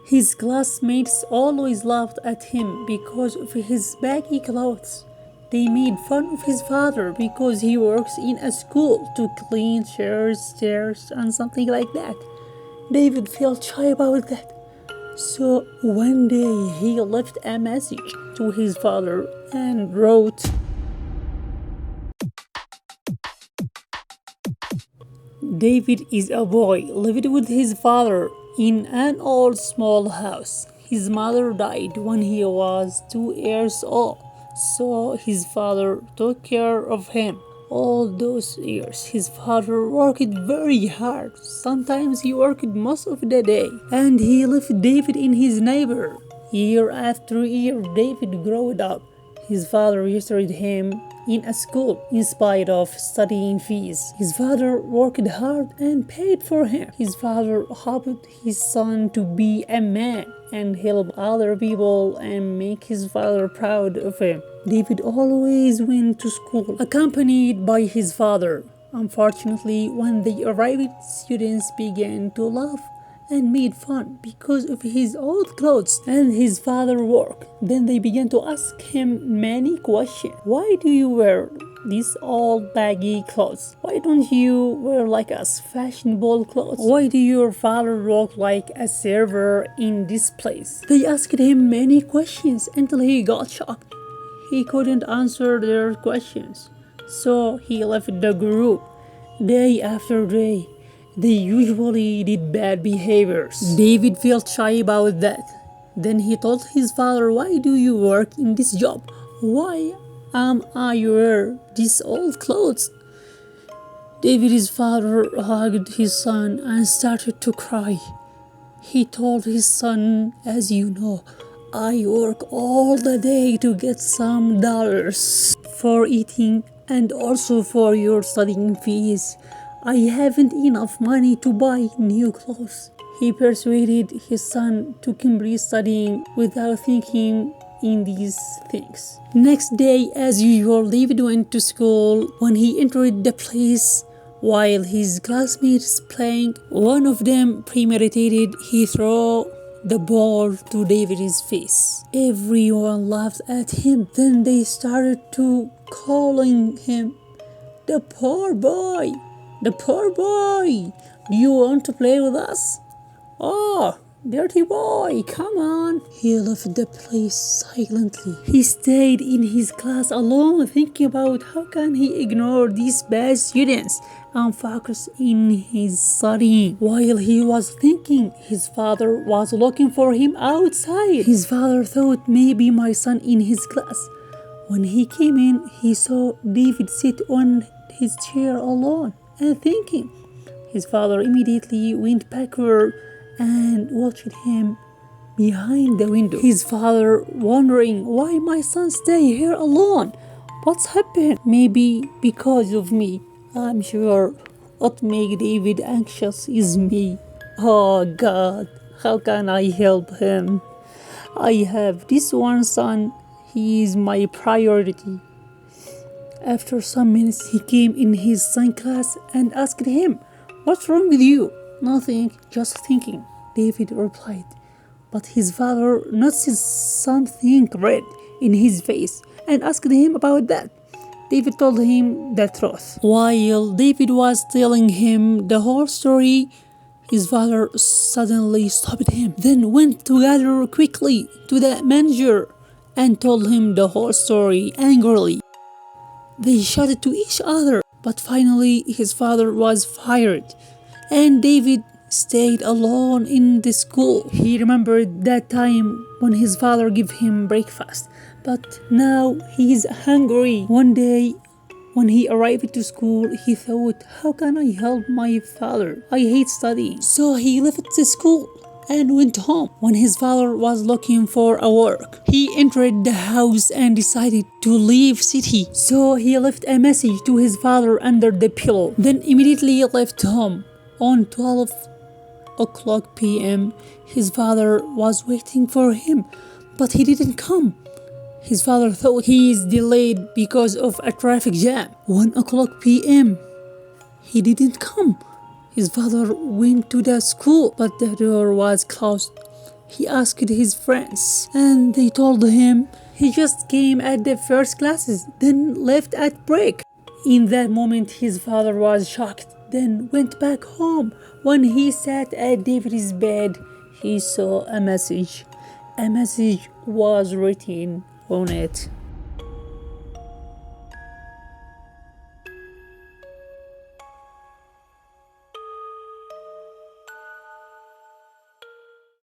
His classmates always laughed at him because of his baggy clothes. They made fun of his father because he works in a school to clean chairs, stairs, and something like that. David felt shy about that. So one day he left a message to his father and wrote, David is a boy, lived with his father in an old small house. His mother died when he was 2 years old, so his father took care of him. All those years, his father worked very hard. Sometimes he worked most of the day, and he left David in his neighbor. Year after year, David grew up. His father registered him in a school in spite of studying fees. His father worked hard and paid for him. His father hoped his son to be a man and help other people and make his father proud of him. David always went to school accompanied by his father. Unfortunately, when they arrived, students began to laugh and made fun because of his old clothes and his father's work. Then they began to ask him many questions. Why do you wear these old baggy clothes? Why don't you wear like us fashionable clothes? Why do your father work like a server in this place? They asked him many questions until he got shocked. He couldn't answer their questions, so he left the group. Day after day, they usually did bad behaviors. David felt shy about that. Then he told his father, why do you work in this job? Why am I wear these old clothes? David's father hugged his son and started to cry. He told his son, as you know, I work all the day to get some dollars for eating and also for your studying fees. I haven't enough money to buy new clothes. He persuaded his son to complete studying without thinking in these things. Next day, as usual, David went to school. When he entered the place, while his classmates playing, one of them premeditated. He threw the ball to David's face. Everyone laughed at him. Then they started to calling him the poor boy. The poor boy. Do you want to play with us? Oh, dirty boy, come on. He left the place silently. He stayed in his class alone, thinking about how can he ignore these bad students and focus in his studying. While he was thinking, his father was looking for him outside. His father thought maybe my son in his class. When he came in, he saw David sit on his chair alone and thinking. His father immediately went backward and watched him behind the window. His father wondering, why my son stay here alone? What's happened? Maybe because of me. I'm sure what make David anxious is me. Oh God, how can I help him? I have this one son. He is my priority. After some minutes, he came in his son class and asked him, what's wrong with you? Nothing, just thinking, David replied. But his father noticed something red in his face and asked him about that. David told him the truth. While David was telling him the whole story, his father suddenly stopped him, then went together quickly to the manager and told him the whole story angrily. They shouted to each other, but finally his father was fired, and David stayed alone in the school. He remembered that time when his father gave him breakfast, but now he is hungry. One day, when he arrived to school, he thought, how can I help my father? I hate studying. So he left the school and went home. When his father was looking for a work, he entered the house and decided to leave city. So he left a message to his father under the pillow, then immediately left home. On 12 o'clock p.m., his father was waiting for him, but he didn't come. His father thought he is delayed because of a traffic jam. 1 o'clock p.m., he didn't come. His father went to the school, but the door was closed. He asked his friends, and they told him he just came at the first classes, then left at break. In that moment, his father was shocked, then went back home. When he sat at David's bed, he saw a message. A message was written on it.